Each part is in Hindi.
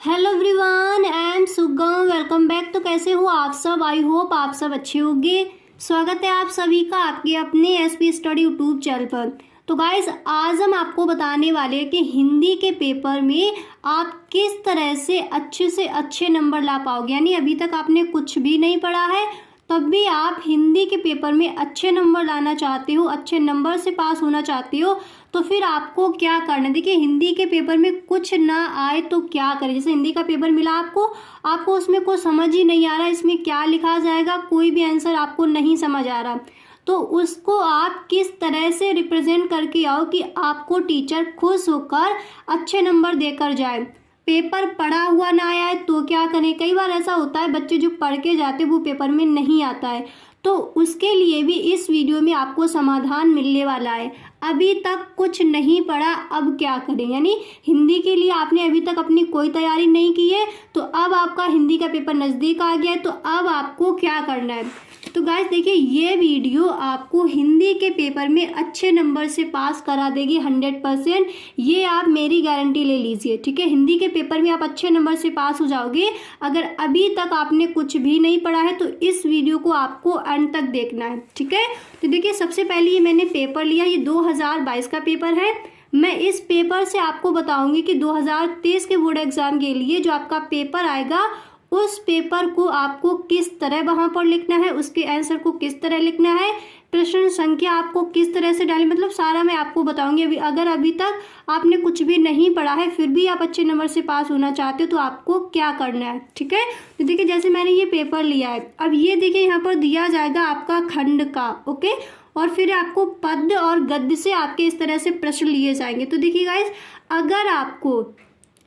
हेलो एवरीवन, आई एम सुगम। Welcome back. तो कैसे हो आप सब? आई होप आप सब अच्छे होंगे। स्वागत है आप सभी का आपके अपने एसपी स्टडी यूट्यूब चैनल पर। तो गाइस, आज हम आपको बताने वाले हैं कि हिंदी के पेपर में आप किस तरह से अच्छे नंबर ला पाओगे। यानी अभी तक आपने कुछ भी नहीं पढ़ा है, तब भी आप हिंदी के पेपर में अच्छे नंबर लाना चाहते हो, अच्छे नंबर से पास होना चाहते हो, तो फिर आपको क्या करना है। देखिए, हिंदी के पेपर में कुछ ना आए तो क्या करें। जैसे हिंदी का पेपर मिला आपको उसमें कुछ समझ ही नहीं आ रहा, इसमें क्या लिखा जाएगा, कोई भी आंसर आपको नहीं समझ आ रहा, तो उसको आप किस तरह से रिप्रेजेंट करके आओ कि आपको टीचर खुश होकर अच्छे नंबर देकर जाए। पेपर पढ़ा हुआ ना आया है तो क्या करें। कई बार ऐसा होता है, बच्चे जो पढ़ के जाते वो पेपर में नहीं आता है, तो उसके लिए भी इस वीडियो में आपको समाधान मिलने वाला है। अभी तक कुछ नहीं पढ़ा, अब क्या करें। यानी हिंदी के लिए आपने अभी तक अपनी कोई तैयारी नहीं की है, तो अब आपका हिंदी का पेपर नज़दीक आ गया है, तो अब आपको क्या करना है। तो गाइस देखिए, ये वीडियो आपको हिंदी के पेपर में अच्छे नंबर से पास करा देगी 100%। ये आप मेरी गारंटी ले लीजिए, ठीक है। हिंदी के पेपर में आप अच्छे नंबर से पास हो जाओगे। अगर अभी तक आपने कुछ भी नहीं पढ़ा है तो इस वीडियो को आपको अंत तक देखना है, ठीक है। तो देखिए, सबसे पहले ये मैंने पेपर लिया, ये 2022 का पेपर है। मैं इस पेपर से आपको बताऊंगी कि 2023 के बोर्ड एग्जाम के लिए जो आपका पेपर आएगा, उस पेपर को आपको किस तरह वहां पर लिखना है, उसके आंसर को किस तरह लिखना है, प्रश्न संख्या आपको किस तरह से डालें, मतलब सारा मैं आपको बताऊंगी। अगर अभी तक आपने कुछ भी नहीं पढ़ा है, फिर भी आप अच्छे नंबर से पास होना चाहते हो, तो आपको क्या करना है, ठीक है। तो देखिए, जैसे मैंने ये पेपर लिया है, अब ये देखिए यहाँ पर दिया जाएगा आपका खंड का, ओके, और फिर आपको पद और गद्य से आपके इस तरह से प्रश्न लिए जाएंगे। तो देखिए गाइस,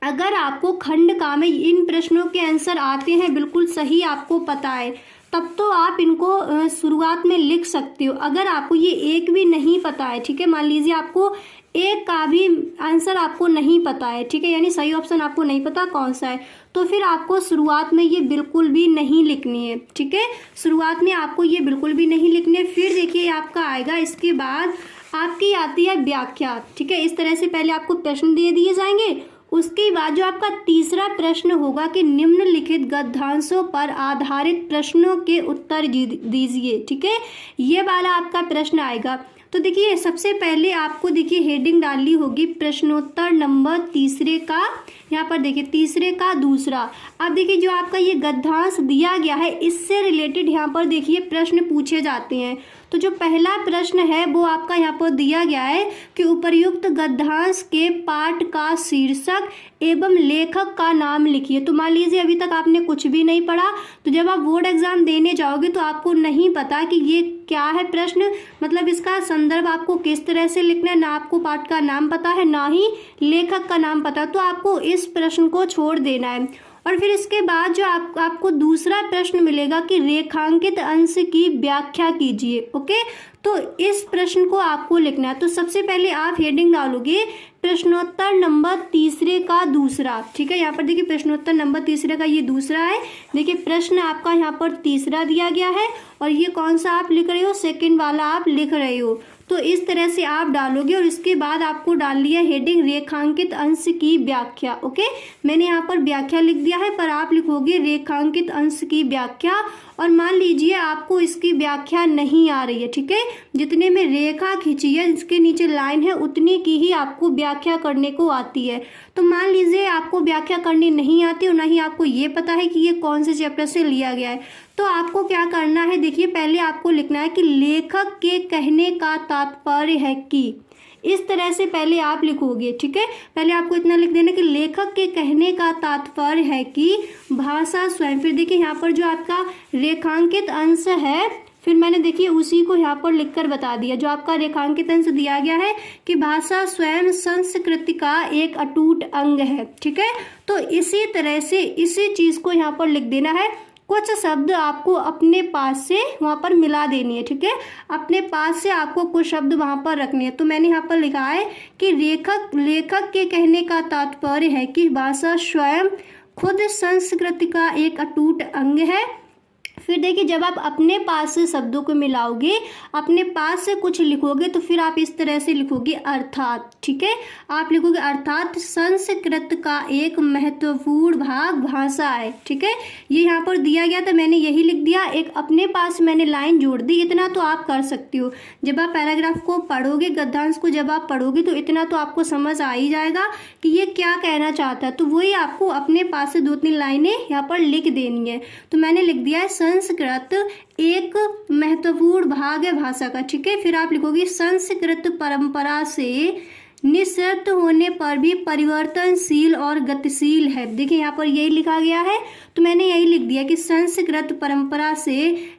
अगर आपको खंड का में इन प्रश्नों के आंसर आते हैं, बिल्कुल सही आपको पता है, तब तो आप इनको शुरुआत में लिख सकते हो। अगर आपको ये एक भी नहीं पता है, ठीक है, मान लीजिए आपको एक का भी आंसर आपको नहीं पता है, ठीक है, यानी सही ऑप्शन आपको नहीं पता कौन सा है, तो फिर आपको शुरुआत में ये बिल्कुल भी नहीं लिखनी है, ठीक है। शुरुआत में आपको ये बिल्कुल भी नहीं लिखनी है। फिर देखिए आपका आएगा, इसके बाद आपकी आती है व्याख्या, ठीक है। इस तरह से पहले आपको प्रश्न दे दिए जाएंगे, उसके बाद जो आपका तीसरा प्रश्न होगा कि निम्नलिखित गद्यांशों पर आधारित प्रश्नों के उत्तर दीजिए, ठीक है, ये वाला आपका प्रश्न आएगा। तो देखिए, सबसे पहले आपको देखिए हेडिंग डालनी होगी प्रश्नोत्तर नंबर तीसरे का, यहाँ पर देखिए तीसरे का दूसरा। अब देखिए, जो आपका ये गद्यांश दिया गया है, इससे रिलेटेड यहाँ पर देखिए प्रश्न पूछे जाते हैं। तो जो पहला प्रश्न है वो आपका यहाँ पर दिया गया है कि उपर्युक्त गद्यांश के पाठ का शीर्षक एवं लेखक का नाम लिखिए। तो मान लीजिए अभी तक आपने कुछ भी नहीं पढ़ा, तो जब आप बोर्ड एग्जाम देने जाओगे तो आपको नहीं पता कि ये क्या है प्रश्न, मतलब इसका संदर्भ आपको किस तरह से लिखना है, ना आपको पाठ का नाम पता है, ना ही लेखक का नाम पता, तो आपको इस प्रश्न को छोड़ देना है। और फिर इसके बाद जो आपको दूसरा प्रश्न मिलेगा कि रेखांकित अंश की व्याख्या कीजिए, ओके। तो इस प्रश्न को आपको लिखना है। तो सबसे पहले आप हेडिंग डालोगे प्रश्नोत्तर नंबर तीसरे का दूसरा, ठीक है। यहाँ पर देखिए प्रश्नोत्तर नंबर तीसरे का ये दूसरा है। देखिए प्रश्न आपका यहाँ पर तीसरा दिया गया है, और ये कौन सा आप लिख रहे हो, सेकंड वाला आप लिख रहे हो। तो इस तरह से आप डालोगे, और इसके बाद आपको डालनी है हेडिंग रेखांकित अंश की व्याख्या, ओके। मैंने यहाँ पर व्याख्या लिख दिया है, पर आप लिखोगे रेखांकित अंश की व्याख्या। और मान लीजिए आपको इसकी व्याख्या नहीं आ रही है, ठीक है, जितने में रेखा खींची है, इसके नीचे लाइन है, उतनी की ही आपको व्याख्या करने को आती है। तो मान लीजिए आपको व्याख्या करनी नहीं आती और ना ही आपको ये पता है कि ये कौन से चैप्टर से लिया गया है, तो आपको क्या करना है। देखिए, पहले आपको लिखना है कि लेखक के कहने का तात्पर्य है कि, इस तरह से पहले आप लिखोगे, ठीक है। पहले आपको इतना लिख देना कि लेखक के कहने का तात्पर्य है कि भाषा स्वयं। फिर देखिए यहाँ पर जो आपका रेखांकित अंश है, फिर मैंने देखिए उसी को यहाँ पर लिखकर बता दिया। जो आपका रेखांकित अंश दिया गया है कि भाषा स्वयं संस्कृति का एक अटूट अंग है, ठीक है। तो इसी तरह से इसी चीज को यहाँ पर लिख देना है। कुछ शब्द आपको अपने पास से वहाँ पर मिला देनी है, ठीक है। अपने पास से आपको कुछ शब्द वहाँ पर रखने हैं। तो मैंने यहाँ पर लिखा है कि लेखक के कहने का तात्पर्य है कि भाषा स्वयं खुद संस्कृति का एक अटूट अंग है। फिर देखिए जब आप अपने पास से शब्दों को मिलाओगे, अपने पास से कुछ लिखोगे तो फिर आप इस तरह से लिखोगे अर्थात। ठीक है, आप लिखोगे अर्थात संस्कृत का एक महत्वपूर्ण भाग भाषा है। ठीक है, ये यहाँ पर दिया गया था, मैंने यही लिख दिया, एक अपने पास मैंने लाइन जोड़ दी। इतना तो आप कर सकते हो, जब आप पैराग्राफ को पढ़ोगे, गद्यांश को जब आप पढ़ोगे तो इतना तो आपको समझ आ ही जाएगा कि ये क्या कहना चाहता है। तो वही आपको अपने पास से 2-3 लाइनें यहाँ पर लिख देनी है। तो मैंने लिख दिया है संस्कृत एक महत्वपूर्ण भाग है भाषा का। ठीक है, फिर आप लिखोगे संस्कृत परंपरा से निःशर्त होने पर भी परिवर्तनशील और गतिशील है। देखिए यहाँ पर यही लिखा गया है, तो मैंने यही लिख दिया कि संस्कृत परंपरा से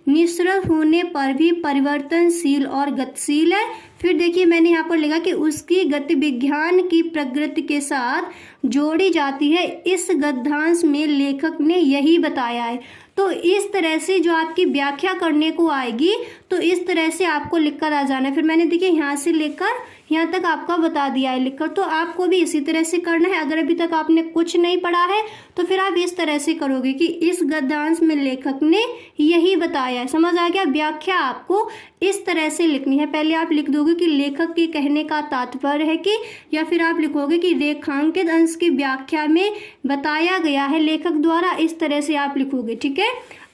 निःशर्त होने पर भी परिवर्तनशील और गतिशील है। फिर देखिए मैंने यहाँ पर लिखा कि उसकी गति विज्ञान की प्रगति के साथ जोड़ी जाती है। इस गद्यांश में लेखक ने यही बताया है। तो इस तरह से जो आपकी व्याख्या करने को आएगी, तो इस तरह से आपको लिखकर आ जाना है। फिर मैंने देखिए यहाँ से लेकर यहाँ तक आपका बता दिया है लिखकर, तो आपको भी इसी तरह से करना है। अगर अभी तक आपने कुछ नहीं पढ़ा है तो फिर आप इस तरह से करोगे कि इस गद्यांश में लेखक ने यही बताया है। समझ आ गया? व्याख्या आपको इस तरह से लिखनी है। पहले आप लिख दोगे कि लेखक के कहने का तात्पर्य है कि, या फिर आप लिखोगे कि रेखांकित अंश की व्याख्या में बताया गया है लेखक द्वारा। इस तरह से आप लिखोगे। ठीक है,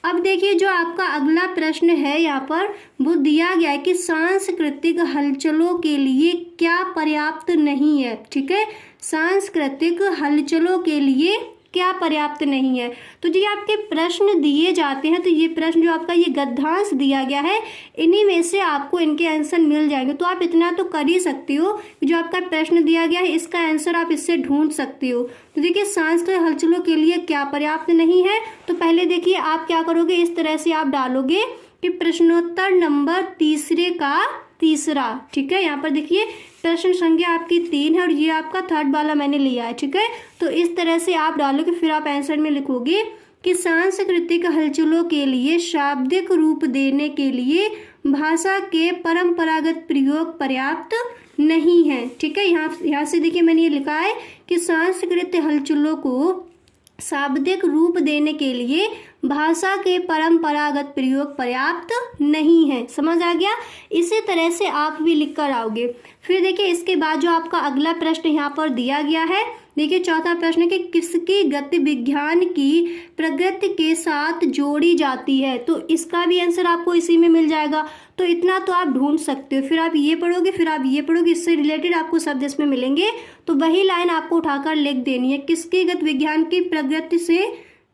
अब देखिए जो आपका अगला प्रश्न है यहाँ पर वो दिया गया है कि सांस्कृतिक हलचलों के लिए क्या पर्याप्त नहीं है। ठीक है, सांस्कृतिक हलचलों के लिए क्या पर्याप्त नहीं है। तो जी आपके प्रश्न दिए जाते हैं, तो ये प्रश्न जो आपका ये गद्यांश दिया गया है, इन्हीं में से आपको इनके आंसर मिल जाएंगे। तो आप इतना तो कर ही सकते हो कि जो आपका प्रश्न दिया गया है इसका आंसर आप इससे ढूंढ सकते हो। तो देखिए सांस्कृतिक हलचलों के लिए क्या पर्याप्त नहीं है, तो पहले देखिए आप क्या करोगे, इस तरह से आप डालोगे कि प्रश्नोत्तर नंबर तीसरे का तीसरा। ठीक है, यहाँ पर देखिए प्रश्न संख्या आपकी 3 है और ये आपका थर्ड वाला मैंने लिया है। ठीक है, तो इस तरह से आप डालोगे, फिर आप आंसर में लिखोगे कि सांस्कृतिक हलचलों के लिए शाब्दिक रूप देने के लिए भाषा के परंपरागत प्रयोग पर्याप्त नहीं है। ठीक है, यहाँ से देखिए मैंने ये लिखा है कि सांस्कृतिक हलचलों को शाब्दिक रूप देने के लिए भाषा के परंपरागत प्रयोग पर्याप्त नहीं है। समझ आ गया? इसी तरह से आप भी लिख कर आओगे। फिर देखिए इसके बाद जो आपका अगला प्रश्न यहाँ पर दिया गया है, देखिए चौथा प्रश्न कि किसकी गति विज्ञान की प्रगति के साथ जोड़ी जाती है। तो इसका भी आंसर आपको इसी में मिल जाएगा। तो इतना तो आप ढूंढ सकते हो। फिर आप ये पढ़ोगे, फिर आप ये पढ़ोगे, इससे रिलेटेड आपको शब्द इसमें मिलेंगे, तो वही लाइन आपको उठाकर लिख देनी है, किसकी गति विज्ञान की प्रगति से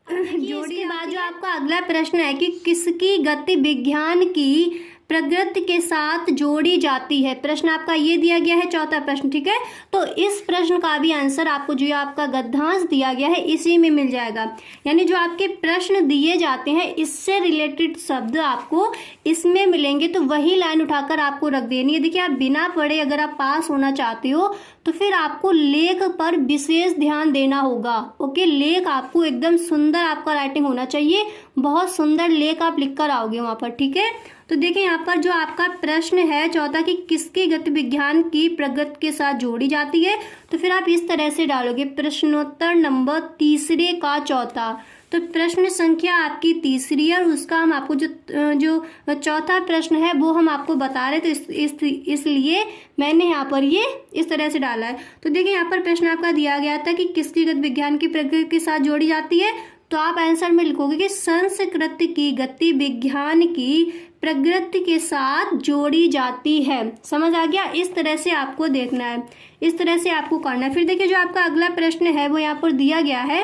जोड़ी। इसके बाद जो आपका अगला प्रश्न है कि किसकी गति विज्ञान की प्रगति के साथ जोड़ी जाती है। प्रश्न आपका ये दिया गया है, चौथा प्रश्न। ठीक है, तो इस प्रश्न का भी आंसर आपको जो आपका गद्यांश दिया गया है इसी में मिल जाएगा। यानी जो आपके प्रश्न दिए जाते हैं इससे रिलेटेड शब्द आपको इसमें मिलेंगे, तो वही लाइन उठाकर आपको रख देनी है। देखिए आप बिना पढ़े अगर आप पास होना चाहते हो तो फिर आपको लेख पर विशेष ध्यान देना होगा। ओके, लेख आपको एकदम सुंदर आपका राइटिंग होना चाहिए, बहुत सुंदर लेख आप लिख कर आओगे वहाँ पर। ठीक है, तो देखिए यहाँ पर जो आपका प्रश्न है चौथा कि किसकी गति विज्ञान की प्रगति के साथ जोड़ी जाती है, तो फिर आप इस तरह से डालोगे प्रश्नोत्तर नंबर तीसरे का चौथा। तो प्रश्न संख्या आपकी तीसरी है और उसका हम आपको जो चौथा प्रश्न है वो हम आपको बता रहे थे, तो इसलिए मैंने यहाँ पर ये इस तरह से डाला है। तो देखिए यहाँ पर प्रश्न आपका दिया गया था कि किसकी गति विज्ञान की प्रगति के साथ जोड़ी जाती है, तो आप आंसर में लिखोगे कि संस्कृत की गति विज्ञान की प्रगति के साथ जोड़ी जाती है। समझ आ गया? इस तरह से आपको देखना है, इस तरह से आपको करना है। फिर देखिए जो आपका अगला प्रश्न है वो यहाँ पर दिया गया है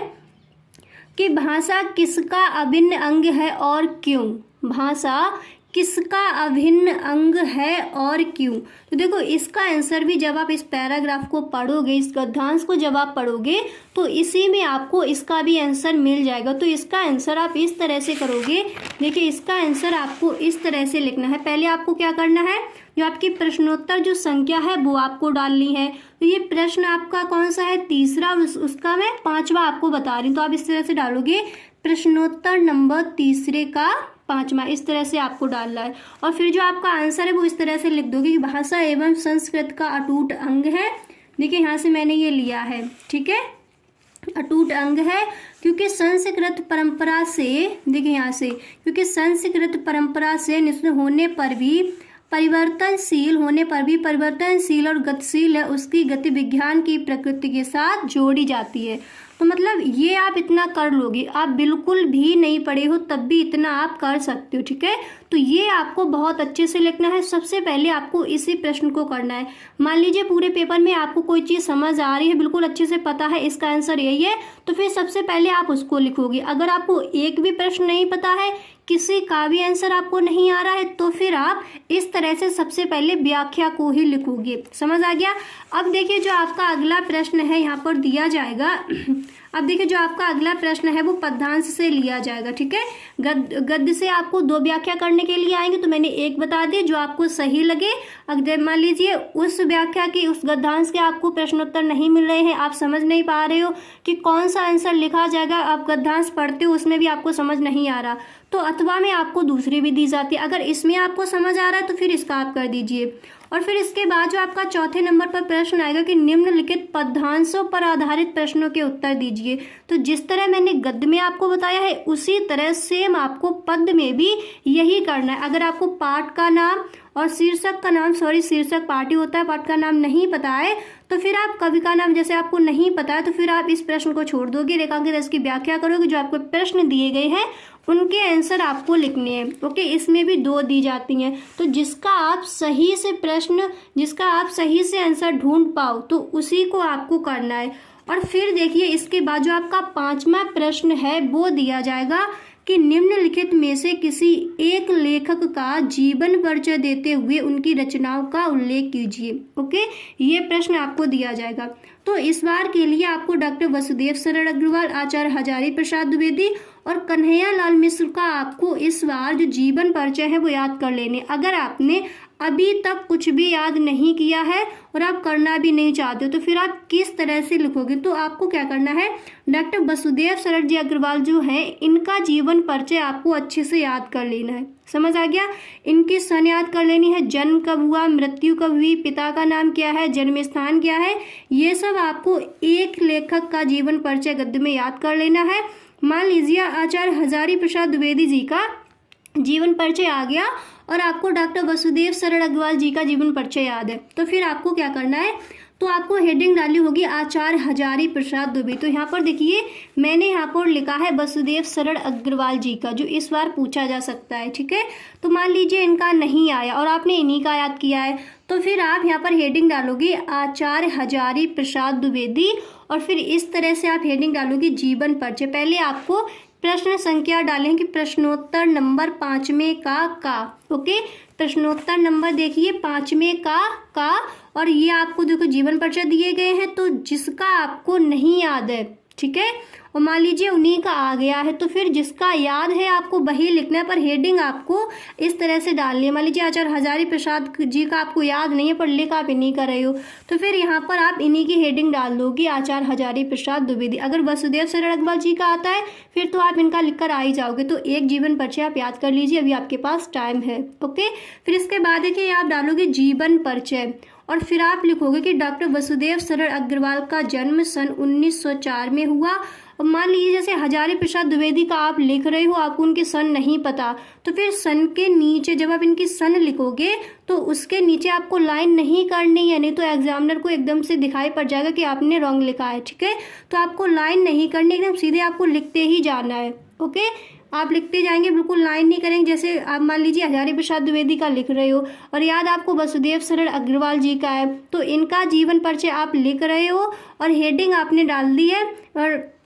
कि भाषा किसका अभिन्न अंग है और क्यों। भाषा किसका अभिन्न अंग है और क्यों। तो देखो इसका आंसर भी जब आप इस पैराग्राफ को पढ़ोगे, इस गद्यांश को जब आप पढ़ोगे तो इसी में आपको इसका भी आंसर मिल जाएगा। तो इसका आंसर आप इस तरह से करोगे। देखिए इसका आंसर आपको इस तरह से लिखना है। पहले आपको क्या करना है, जो आपकी प्रश्नोत्तर जो संख्या है वो आपको डालनी है। तो ये प्रश्न आपका कौन सा है, तीसरा, और उसका मैं पांचवा आपको बता रही हूँ। तो आप इस तरह से डालोगे प्रश्नोत्तर नंबर तीसरे का पांचवा, इस तरह से आपको डालना है। और फिर जो आपका आंसर है वो इस तरह से लिख दोगे कि भाषा एवं संस्कृत का अटूट अंग है। देखिए यहाँ से मैंने ये लिया है। ठीक है, अटूट अंग है, क्योंकि संस्कृत परंपरा से, देखिए यहाँ से, क्योंकि संस्कृत परंपरा से निश्चित होने पर भी परिवर्तनशील और गतिशील है, उसकी गति विज्ञान की प्रकृति के साथ जोड़ी जाती है। तो मतलब ये आप इतना कर लोगे, आप बिल्कुल भी नहीं पढ़े हो तब भी इतना आप कर सकते हो, ठीक है। तो ये आपको बहुत अच्छे से लिखना है। सबसे पहले आपको इसी प्रश्न को करना है। मान लीजिए पूरे पेपर में आपको कोई चीज़ समझ आ रही है, बिल्कुल अच्छे से पता है इसका आंसर यही है, तो फिर सबसे पहले आप उसको लिखोगे। अगर आपको एक भी प्रश्न नहीं पता है, किसी का भी आंसर आपको नहीं आ रहा है, तो फिर आप इस तरह से सबसे पहले व्याख्या को ही लिखोगे। समझ आ गया। अब देखिए जो आपका अगला प्रश्न है यहाँ पर दिया जाएगा। अब देखिए जो आपका अगला प्रश्न है वो पद्यांश से लिया जाएगा, ठीक है। गद्य से आपको 2 व्याख्या करने के लिए आएंगे, तो मैंने एक बता दी जो आपको सही लगे। अगर मान लीजिए उस व्याख्या की, उस गद्यांश के आपको प्रश्नोत्तर नहीं मिल रहे हैं, आप समझ नहीं पा रहे हो कि कौन सा आंसर लिखा जाएगा, आप गद्यांश पढ़ते हो उसमें भी आपको समझ नहीं आ रहा, तो अथवा में आपको दूसरी भी दी जाती है। अगर इसमें आपको समझ आ रहा है तो फिर इसका आप कर दीजिए। और फिर इसके बाद जो आपका चौथे नंबर पर प्रश्न आएगा कि निम्नलिखित पद्यांशों पर आधारित प्रश्नों के उत्तर दीजिए। तो जिस तरह मैंने गद्य में आपको बताया है उसी तरह सेम आपको पद्य में भी यही करना है। अगर आपको पाठ का नाम और शीर्षक का नाम, शीर्षक पाठ ही होता है, पाठ का नाम नहीं पता है, तो फिर आप कवि का नाम जैसे आपको नहीं पता है तो फिर आप इस प्रश्न को छोड़ दोगे, रेखांकित इसकी व्याख्या करोगे, जो आपको प्रश्न दिए गए हैं उनके आंसर आपको लिखने हैं। ओके, इसमें भी 2 दी जाती हैं, तो जिसका आप सही से आंसर ढूंढ पाओ तो उसी को आपको करना है। और फिर देखिए इसके बाद जो आपका 5वां प्रश्न है वो दिया जाएगा कि निम्नलिखित में से किसी एक लेखक का जीवन परिचय देते हुए उनकी रचनाओं का उल्लेख कीजिए। ओके, ये प्रश्न आपको दिया जाएगा। तो इस बार के लिए आपको डॉक्टर वसुदेव शरण अग्रवाल, आचार्य हजारी प्रसाद द्विवेदी और कन्हैया लाल मिश्र का आपको इस बार जो जीवन परिचय है वो याद कर लेने। अगर आपने अभी तक कुछ भी याद नहीं किया है और आप करना भी नहीं चाहते हो तो फिर आप किस तरह से लिखोगे, तो आपको क्या करना है, डॉक्टर वसुदेव शरण जी अग्रवाल जो हैं इनका जीवन परिचय आपको अच्छे से याद कर लेना है। समझ आ गया। इनकी सन याद कर लेनी है, जन्म कब हुआ, मृत्यु कब हुई, पिता का नाम क्या है, जन्म स्थान क्या है, ये सब आपको एक लेखक का जीवन परिचय गद्य में याद कर लेना है। मान लीजिए आचार्य हजारी प्रसाद द्विवेदी जी का जीवन परिचय आ गया और आपको डॉक्टर वसुदेव शरण अग्रवाल जी का जीवन परिचय याद है, तो फिर आपको क्या करना है, तो आपको हेडिंग डाली होगी आचार्य हजारी प्रसाद द्विवेदी। तो यहाँ पर देखिए मैंने यहाँ पर लिखा है वसुदेव शरण अग्रवाल जी का, जो इस बार पूछा जा सकता है, ठीक है। तो मान लीजिए इनका नहीं आया और आपने इन्हीं का याद किया है, तो फिर आप यहाँ पर हेडिंग डालोगे आचार्य हजारी प्रसाद द्विवेदी और फिर इस तरह से आप हेडिंग डालोगे जीवन परिचय। पहले आपको प्रश्न संख्या डालेंगे, प्रश्नोत्तर नंबर 5वें का। ओके, प्रश्नोत्तर नंबर देखिए 5वें का और ये आपको देखो जीवन परिचय दिए गए हैं, तो जिसका आपको नहीं याद है, ठीक है, और मान लीजिए उन्हीं का आ गया है, तो फिर जिसका याद है आपको वही लिखना है, पर हेडिंग आपको इस तरह से डालनी है। मान लीजिए आचार्य हजारी प्रसाद जी का आपको याद नहीं है पर लिख आप इन्हीं का रहे हो, तो फिर यहाँ पर आप इन्हीं की हेडिंग डाल दोगे आचार्य हजारी प्रसाद द्विवेदी। अगर वसुदेव शरण अग्रवाल जी का आता है फिर तो आप इनका लिखकर आ ही जाओगे। तो एक जीवन परिचय आप याद कर लीजिए, अभी आपके पास टाइम है। ओके, फिर इसके बाद देखिए आप डालोगे जीवन परिचय और फिर आप लिखोगे कि डॉक्टर वसुदेव शरण अग्रवाल का जन्म सन 1904 में हुआ। और मान लीजिए जैसे हजारी प्रसाद द्विवेदी का आप लिख रहे हो, आपको उनकी सन नहीं पता, तो फिर सन के नीचे जब आप इनकी सन लिखोगे तो उसके नीचे आपको लाइन नहीं करनी है, नहीं तो एग्जामिनर को एकदम से दिखाई पड़ जाएगा कि आपने रॉन्ग लिखा है, ठीक है। तो आपको लाइन नहीं करनी, एकदम सीधे आपको लिखते ही जाना है। ओके, आप लिखते जाएंगे, बिल्कुल लाइन नहीं करेंगे। जैसे आप मान लीजिए हजारी प्रसाद द्विवेदी का लिख रहे हो और याद आपको वसुदेव शरण अग्रवाल जी का है, तो इनका जीवन परिचय आप लिख रहे हो और हेडिंग आपने डाल दी है और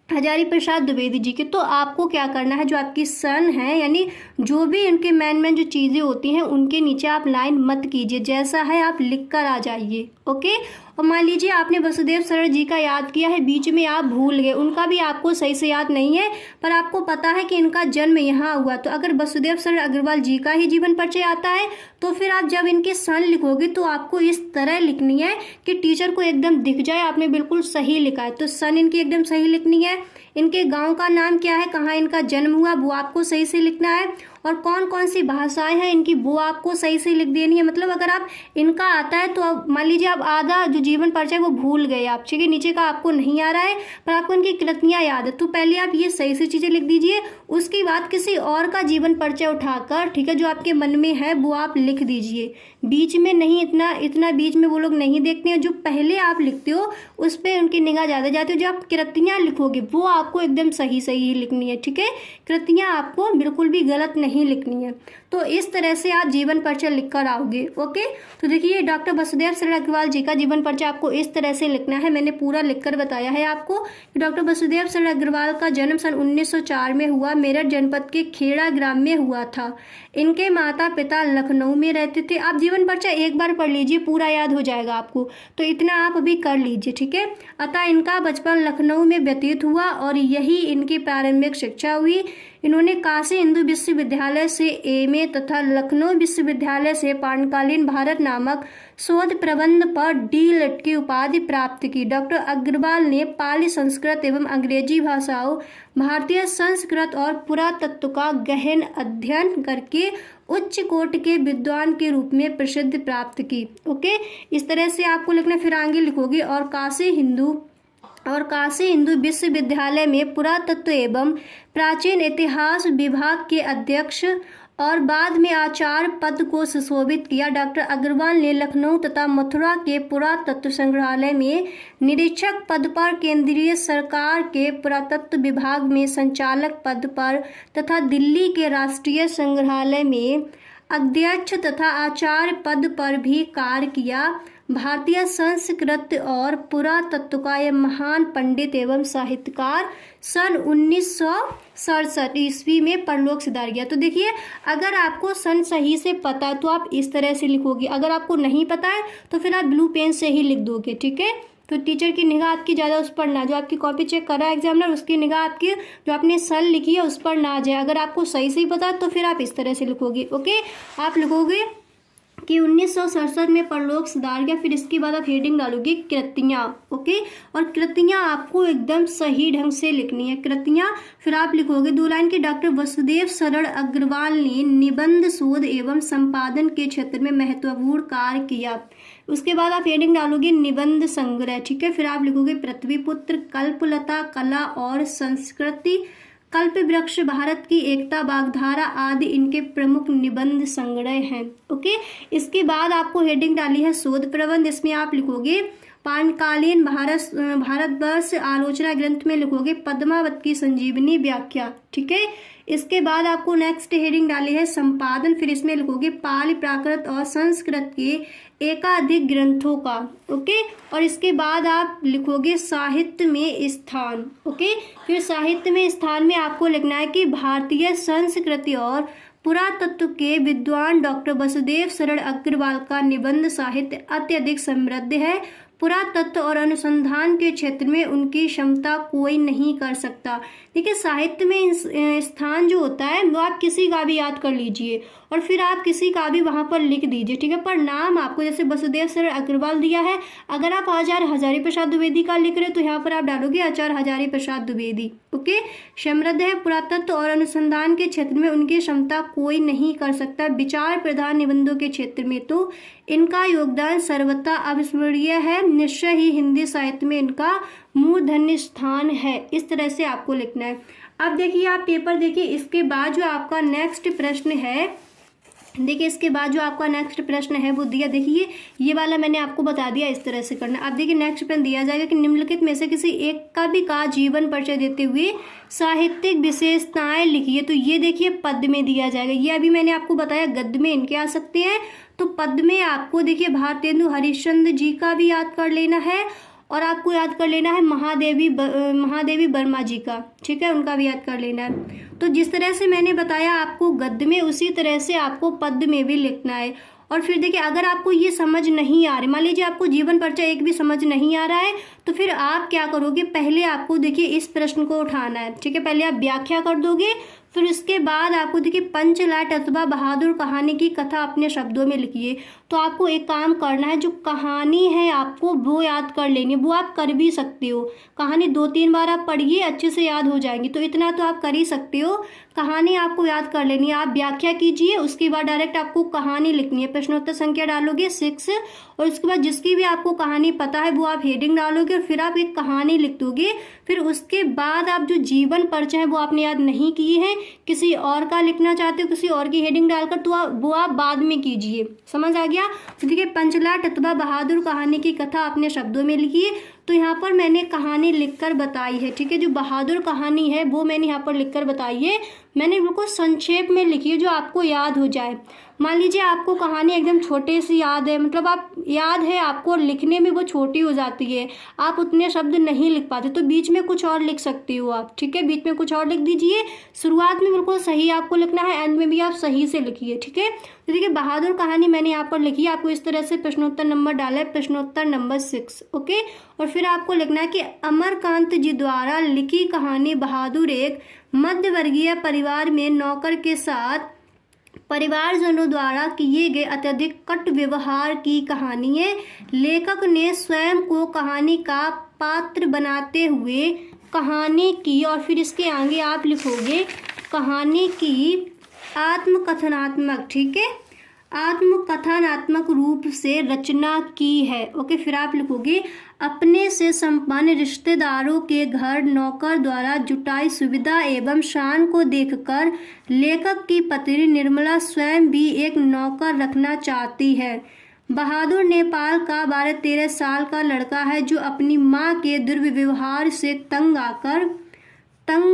हजारी प्रसाद द्विवेदी जी के। तो आपको क्या करना है, जो आपकी सन है यानी जो भी उनके मेन जो चीज़ें होती हैं उनके नीचे आप लाइन मत कीजिए, जैसा है आप लिख कर आ जाइए। ओके, और मान लीजिए आपने वसुदेव शरण जी का याद किया है, बीच में आप भूल गए, उनका भी आपको सही से याद नहीं है पर आपको पता है कि इनका जन्म यहाँ हुआ, तो अगर वसुदेव शरण अग्रवाल जी का ही जीवन परिचय आता है तो फिर आप जब इनके सन लिखोगे तो आपको इस तरह लिखनी है कि टीचर को एकदम दिख जाए आपने बिल्कुल सही लिखा है। तो सन इनकी एकदम सही लिखनी है, इनके गांव का नाम क्या है, कहाँ इनका जन्म हुआ वो आपको सही से लिखना है, और कौन कौन सी भाषाएं हैं इनकी वो आपको सही से लिख देनी है। मतलब अगर आप इनका आता है तो अब मान लीजिए आप आधा जो जीवन परिचय वो भूल गए आप, ठीक है। नीचे का आपको नहीं आ रहा है पर आपको इनकी कृतियाँ याद है, तो पहले आप ये सही से चीज़ें लिख दीजिए। उसके बाद किसी और का जीवन परिचय उठाकर, ठीक है, जो आपके मन में है वो आप लिख दीजिए। बीच में नहीं, इतना बीच में वो लोग नहीं देखते हैं। जो पहले आप लिखते हो उस पर उनकी निगाह ज़्यादा जाती है। जो आप कृतियाँ लिखोगे वो आपको एकदम सही ही लिखनी है, ठीक है। कृतियाँ आपको बिल्कुल भी गलत नहीं लिखनी है। तो इस तरह से आप जीवन परिचय लिख कर आओगे, ओके। तो देखिए डॉक्टर वसुदेव शरण अग्रवाल जी का जीवन परिचय आपको इस तरह से लिखना है। मैंने पूरा लिखकर बताया है आपको कि डॉक्टर वसुदेव शरण अग्रवाल का जन्म सन 1904 में हुआ, मेरठ जनपद के खेड़ा ग्राम में हुआ था। इनके माता पिता लखनऊ में रहते थे। आप जीवन परिचय एक बार पढ़ लीजिए, पूरा याद हो जाएगा आपको, तो इतना आप अभी कर लीजिए, ठीक है। अतः इनका बचपन लखनऊ में व्यतीत हुआ और यही इनकी प्रारंभिक शिक्षा हुई। इन्होंने काशी हिंदू विश्वविद्यालय से एमए तथा लखनऊ विश्वविद्यालय से पाणकालीन भारत नामक शोध प्रबंध पर डीलिट की उपाधि प्राप्त की। डॉक्टर अग्रवाल ने पाली, संस्कृत एवं अंग्रेजी भाषाओं, भारतीय संस्कृत और पुरातत्व का गहन अध्ययन करके उच्च कोट के विद्वान के रूप में प्रसिद्धि प्राप्त की, ओके। इस तरह से आपको लिखना, फिर आगे लिखोगे और काशी हिंदू विश्वविद्यालय में पुरातत्व एवं प्राचीन इतिहास विभाग के अध्यक्ष और बाद में आचार्य पद को सुशोभित किया। डॉक्टर अग्रवाल ने लखनऊ तथा मथुरा के पुरातत्व संग्रहालय में निरीक्षक पद पर, केंद्रीय सरकार के पुरातत्व विभाग में संचालक पद पर तथा दिल्ली के राष्ट्रीय संग्रहालय में अध्यक्ष तथा आचार्य पद पर भी कार्य किया। भारतीय संस्कृत और पुरातत्व का यह महान पंडित एवं साहित्यकार सन 1967 ईस्वी में परलोक सिधार गया। तो देखिए अगर आपको सन सही से पता तो आप इस तरह से लिखोगे, अगर आपको नहीं पता है तो फिर आप ब्लू पेन से ही लिख दोगे, ठीक है। तो टीचर की निगाह आपकी ज़्यादा उस पर ना, जो आपकी कॉपी चेक कर रहा है एग्जामिनर, उसकी निगाह आपकी जो आपने सन लिखी है उस पर ना जाए। अगर आपको सही से ही पता है तो फिर आप इस तरह से लिखोगे, ओके। आप लिखोगे कि 1967 में परलोक सिधार गया, फिर इसके बाद आप हेडिंग डालोगे कृतियाँ, ओके। और कृतियाँ आपको एकदम सही ढंग से लिखनी है, कृतियाँ। फिर आप लिखोगे 2 लाइन के, डॉक्टर वसुदेव शरण अग्रवाल ने निबंध शोध एवं संपादन के क्षेत्र में महत्वपूर्ण कार्य किया। उसके बाद आप हेडिंग डालोगे निबंध संग्रह, ठीक है। फिर आप लिखोगे पृथ्वीपुत्र, कल्पलता, कला और संस्कृति, कल्प वृक्ष, भारत की एकता, वाग्धारा आदि इनके प्रमुख निबंध संग्रह हैं, ओके। इसके बाद आपको हेडिंग डाली है शोध प्रबंध, इसमें आप लिखोगे पाणकालीन भारतवर्ष आलोचना ग्रंथ में लिखोगे पद्मावत की संजीवनी व्याख्या, ठीक है। इसके बाद आपको नेक्स्ट हेडिंग डाली है संपादन, फिर इसमें लिखोगे पाली, प्राकृत और संस्कृत के एकाधिक ग्रंथों का, ओके। और इसके बाद आप लिखोगे साहित्य में स्थान, ओके। फिर साहित्य में स्थान में आपको लिखना है कि भारतीय संस्कृति और पुरातत्व के विद्वान डॉक्टर वसुदेव शरण अग्रवाल का निबंध साहित्य अत्यधिक समृद्ध है। पुरातत्व और अनुसंधान के क्षेत्र में उनकी क्षमता कोई नहीं कर सकता। देखिए साहित्य में स्थान जो होता है वो आप किसी का भी याद कर लीजिए और फिर आप किसी का भी वहाँ पर लिख दीजिए, ठीक है। पर नाम आपको जैसे वसुदेव शरण अग्रवाल दिया है, अगर आप आचार्य हजारी प्रसाद द्विवेदी का लिख रहे तो यहाँ पर आप डालोगे आचार्य हजारी प्रसाद द्विवेदी, ओके। समृद्ध है, पुरातत्व और अनुसंधान के क्षेत्र में उनकी क्षमता कोई नहीं कर सकता। विचार प्रधान निबंधों के क्षेत्र में तो इनका योगदान सर्वथा अविस्मरणीय है। निश्चय ही हिंदी साहित्य में इनका मूर्धन्य स्थान है। इस तरह से आपको लिखना है। अब देखिए आप पेपर देखिए, इसके बाद जो आपका नेक्स्ट प्रश्न है, देखिए इसके बाद जो आपका नेक्स्ट प्रश्न है वो दिया, देखिए ये वाला मैंने आपको बता दिया इस तरह से करना। अब देखिए नेक्स्ट प्रश्न दिया जाएगा कि निम्नलिखित में से किसी एक कवि का जीवन परिचय देते हुए साहित्यिक विशेषताएं लिखिए। तो ये देखिए पद में दिया जाएगा, ये अभी मैंने आपको बताया गद्य में इनके आ सकते हैं। तो पद में आपको देखिए भारतेंदु हरिश्चंद्र जी का भी याद कर लेना है और आपको याद कर लेना है महादेवी वर्मा जी का, ठीक है, उनका भी याद कर लेना है। तो जिस तरह से मैंने बताया आपको गद्य में, उसी तरह से आपको पद में भी लिखना है। और फिर देखिए अगर आपको ये समझ नहीं आ रही, मान लीजिए आपको जीवन परिचय एक भी समझ नहीं आ रहा है, तो फिर आप क्या करोगे, पहले आपको देखिए इस प्रश्न को उठाना है, ठीक है। पहले आप व्याख्या कर दोगे, फिर उसके बाद आपको देखिए पंचलाट अथवा बहादुर कहानी की कथा अपने शब्दों में लिखिए। तो आपको एक काम करना है, जो कहानी है आपको वो याद कर लेनी है, वो आप कर भी सकते हो। कहानी 2-3 बार आप पढ़िए, अच्छे से याद हो जाएंगी। तो इतना तो आप कर ही सकते हो, कहानी आपको याद कर लेनी है। आप व्याख्या कीजिए, उसके बाद डायरेक्ट आपको कहानी लिखनी है। प्रश्नोत्तर संख्या डालोगे 6 और उसके बाद जिसकी भी आपको कहानी पता है वो आप हेडिंग डालोगे और फिर आप एक कहानी लिख दोगे। फिर उसके बाद आप जो जीवन परिचय है वो आपने याद नहीं किए हैं, किसी और का लिखना चाहते हो किसी और की हेडिंग डालकर, तो वो आप बाद में कीजिए। समझ आ गया? तो देखिए पंचलाट अथवा बहादुर कहानी की कथा अपने शब्दों में लिखिए। तो यहाँ पर मैंने कहानी लिखकर बताई है, ठीक है। जो बहादुर कहानी है वो मैंने यहाँ पर लिखकर बताई है। मैंने बिल्कुल संक्षेप में लिखी है जो आपको याद हो जाए। मान लीजिए आपको कहानी एकदम छोटे सी याद है, मतलब आप याद है आपको, लिखने में वो छोटी हो जाती है, आप उतने शब्द नहीं लिख पाते, तो बीच में कुछ और लिख सकती हो आप, ठीक है। बीच में कुछ और लिख दीजिए, शुरुआत में बिल्कुल सही आपको लिखना है, एंड में भी आप सही से लिखिए, ठीक है। तो देखिए बहादुर कहानी मैंने यहाँ पर लिखी है, आपको इस तरह से प्रश्नोत्तर नंबर डाला है, प्रश्नोत्तर नंबर 6, ओके। और फिर आपको लिखना है कि अमरकांत जी द्वारा लिखी कहानी बहादुर एक मध्यवर्गीय परिवार में नौकर के साथ परिवारजनों द्वारा किए गए अत्यधिक कट व्यवहार की कहानी है। लेखक ने स्वयं को कहानी का पात्र बनाते हुए कहानी की, और फिर इसके आगे आप लिखोगे कहानी की आत्मकथनात्मक, ठीक है, आत्मकथनात्मक रूप से रचना की है, ओके। फिर आप लिखोगे अपने से संपन्न रिश्तेदारों के घर नौकर द्वारा जुटाई सुविधा एवं शान को देखकर लेखक की पत्नी निर्मला स्वयं भी एक नौकर रखना चाहती है। बहादुर नेपाल का 12-13 साल का लड़का है जो अपनी मां के दुर्व्यवहार से तंग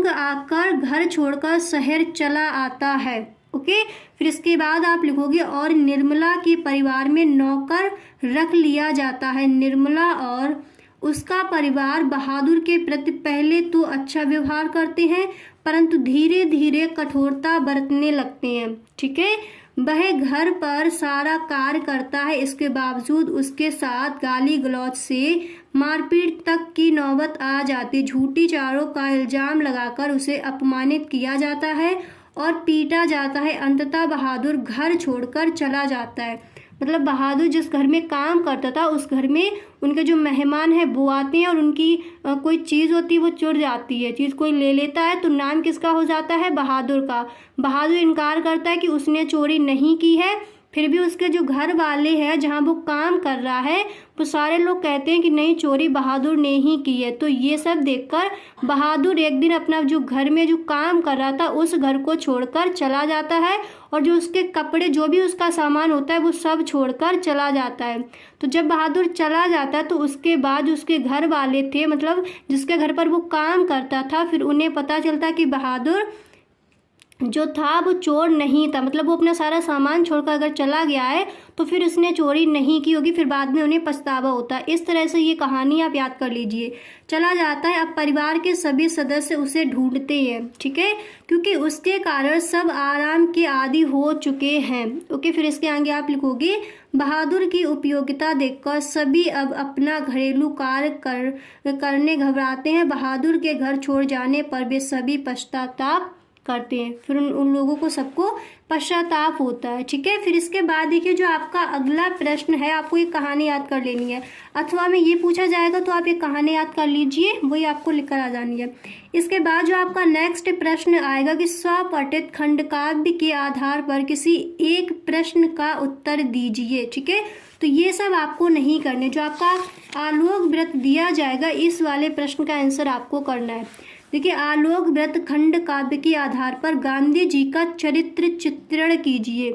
आकर घर छोड़कर शहर चला आता है, ओके। फिर इसके बाद आप लिखोगे और निर्मला के परिवार में नौकर रख लिया जाता है। निर्मला और उसका परिवार बहादुर के प्रति पहले तो अच्छा व्यवहार करते हैं, परंतु धीरे धीरे कठोरता बरतने लगते हैं, ठीक है। वह घर पर सारा कार्य करता है, इसके बावजूद उसके साथ गाली गलौज से मारपीट तक की नौबत आ जाती। झूठी चारों का इल्जाम लगाकर उसे अपमानित किया जाता है और पीटा जाता है। अंततः बहादुर घर छोड़कर चला जाता है। मतलब बहादुर जिस घर में काम करता था उस घर में उनके जो मेहमान हैं वो आते हैं और उनकी कोई चीज़ होती है वो चुर जाती है, चीज़ कोई ले लेता है, तो नाम किसका हो जाता है? बहादुर का। बहादुर इनकार करता है कि उसने चोरी नहीं की है, फिर भी उसके जो घर वाले हैं जहाँ वो काम कर रहा है वो सारे लोग कहते हैं कि नहीं, चोरी बहादुर ने ही की है। तो ये सब देखकर बहादुर एक दिन अपना जो घर में जो काम कर रहा था उस घर को छोड़कर चला जाता है और जो उसके कपड़े जो भी उसका सामान होता है वो सब छोड़कर चला जाता है। तो जब बहादुर चला जाता है तो उसके बाद उसके घर वाले थे, मतलब जिसके घर पर वो काम करता था, फिर उन्हें पता चलता कि बहादुर जो था वो चोर नहीं था, मतलब वो अपना सारा सामान छोड़कर अगर चला गया है तो फिर उसने चोरी नहीं की होगी, फिर बाद में उन्हें पछतावा होता है। इस तरह से ये कहानी आप याद कर लीजिए। चला जाता है, अब परिवार के सभी सदस्य उसे ढूंढते हैं, ठीक है, क्योंकि उसके कारण सब आराम के आदी हो चुके हैं, ओके। फिर इसके आगे आप लिखोगे बहादुर की उपयोगिता देखकर सभी अब अपना घरेलू कार्य करने घबराते हैं। बहादुर के घर छोड़ जाने पर वे सभी पश्चाताप करते हैं, फिर उन लोगों को सबको पश्चाताप होता है, ठीक है। फिर इसके बाद देखिए जो आपका अगला प्रश्न है, आपको एक कहानी याद कर लेनी है, अथवा में ये पूछा जाएगा तो आप एक कहानी याद कर लीजिए, वही आपको लिखकर आ जानी है। इसके बाद जो आपका नेक्स्ट प्रश्न आएगा कि स्वपठित खंडकाव्य के आधार पर किसी एक प्रश्न का उत्तर दीजिए, ठीक है। तो ये सब आपको नहीं करने, जो आपका आलोक व्रत दिया जाएगा इस वाले प्रश्न का आंसर आपको करना है। देखिए आलोक व्रत खंड काव्य के आधार पर गांधी जी का चरित्र चित्रण कीजिए।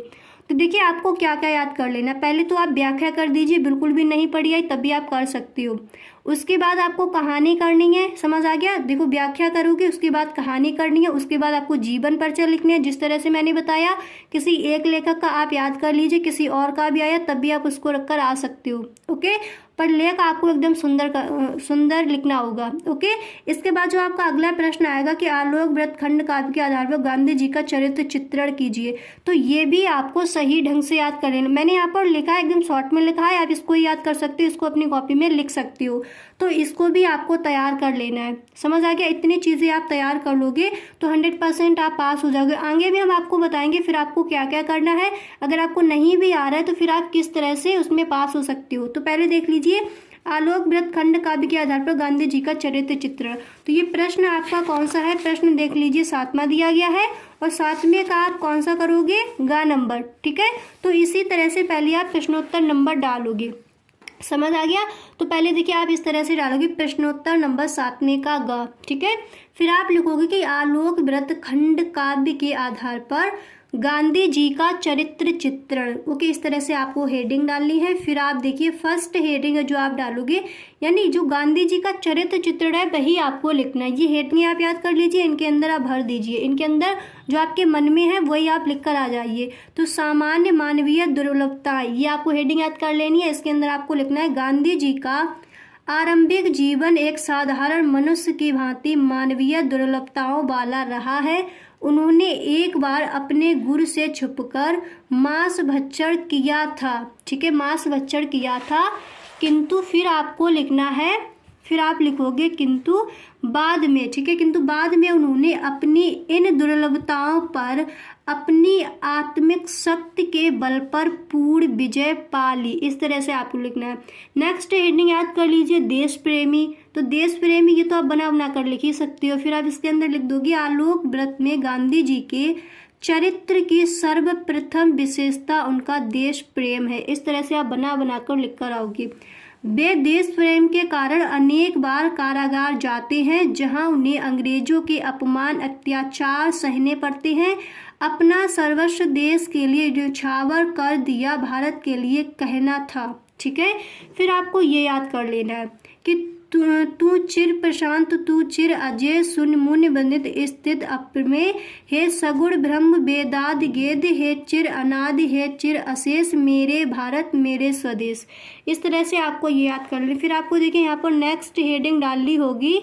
तो देखिए आपको क्या क्या याद कर लेना, पहले तो आप व्याख्या कर दीजिए, बिल्कुल भी नहीं पढ़ी आई तब भी आप कर सकती हो। उसके बाद आपको कहानी करनी है, समझ आ गया? देखो व्याख्या करोगे, उसके बाद कहानी करनी है, उसके बाद आपको जीवन परिचय लिखनी है, जिस तरह से मैंने बताया। किसी एक लेखक का आप याद कर लीजिए, किसी और का भी आया तब भी आप उसको रखकर आ सकते हो, ओके। पर लेख आपको एकदम सुंदर लिखना होगा, ओके। इसके बाद जो आपका अगला प्रश्न आएगा कि आलोक व्रत खंड काव्य के आधार पर गांधी जी का चरित्र चित्रण कीजिए। तो ये भी आपको सही ढंग से याद कर लेना। मैंने यहाँ पर लिखा है, एकदम शॉर्ट में लिखा है, आप इसको याद कर सकते हो, इसको अपनी कॉपी में लिख सकते हो। तो इसको भी आपको तैयार कर लेना है। समझ आ गया? इतनी चीज़ें आप तैयार कर लोगे तो 100% आप पास हो जाओगे। आगे भी हम आपको बताएंगे फिर आपको क्या क्या करना है। अगर आपको नहीं भी आ रहा है तो फिर आप किस तरह से उसमें पास हो सकते हो। तो पहले देख लीजिए, आलोक वृत्त खंड काव्य के आधार पर गांधी जी का चरित्र चित्रण। तो ये प्रश्न आपका कौन सा है? प्रश्न देख लीजिए, 7वां दिया गया है और 7वें का आप कौन सा करोगे? ग नंबर। ठीक है, तो इसी तरह से पहले आप प्रश्नोत्तर नंबर डालोगे। समझ आ गया? तो पहले देखिए आप इस तरह से डालोगे प्रश्नोत्तर नंबर 7वें का ग। ठीक है, फिर आप लिखोगे कि आलोक वृत्त खंड काव्य के आधार पर गांधी जी का चरित्र चित्रण। ओके, इस तरह से आपको हेडिंग डालनी है। फिर आप देखिए फर्स्ट हेडिंग है जो आप डालोगे, यानी जो गांधी जी का चरित्र चित्रण है वही आपको लिखना है। ये हेडिंग आप याद कर लीजिए, इनके अंदर आप भर दीजिए, इनके अंदर जो आपके मन में है वही आप लिख कर आ जाइए। तो सामान्य मानवीय दुर्लभता, ये आपको हेडिंग याद कर लेनी है। इसके अंदर आपको लिखना है गांधी जी का आरंभिक जीवन एक साधारण मनुष्य की भांति मानवीय दुर्लभताओं वाला रहा है। उन्होंने एक बार अपने गुरु से छुपकर मांस भक्षण किया था। ठीक है, मांस भक्षण किया था, किंतु फिर आपको लिखना है, फिर आप लिखोगे किंतु बाद में। ठीक है, किंतु बाद में उन्होंने अपनी इन दुर्लभताओं पर अपनी आत्मिक शक्ति के बल पर पूर्ण विजय पा ली। इस तरह से आपको लिखना है। नेक्स्ट हेडिंग याद कर लीजिए, देश प्रेमी। तो देश प्रेमी ये तो आप बना बना कर लिख ही सकते हो। फिर आप इसके अंदर लिख दोगे आलोक वृत्त में गांधी जी के चरित्र की सर्वप्रथम विशेषता उनका देश प्रेम है। इस तरह से आप बना बना कर लिख कर आओगे। वे देश प्रेम के कारण अनेक बार कारागार जाते हैं, जहां उन्हें अंग्रेजों के अपमान अत्याचार सहने पड़ते हैं। अपना सर्वस्व देश के लिए न्यौछावर कर दिया, भारत के लिए कहना था। ठीक है, फिर आपको ये याद कर लेना है कि तू चिर प्रशांत तू चिर अजय सुन मुनि वंदित स्थित अप्रमेय हे सगुण ब्रह्म वेदाद गेद हे चिर अनादि हे चिर अशेष मेरे भारत मेरे स्वदेश। इस तरह से आपको ये याद कर ले। फिर आपको देखिए यहाँ पर नेक्स्ट हेडिंग डालनी होगी।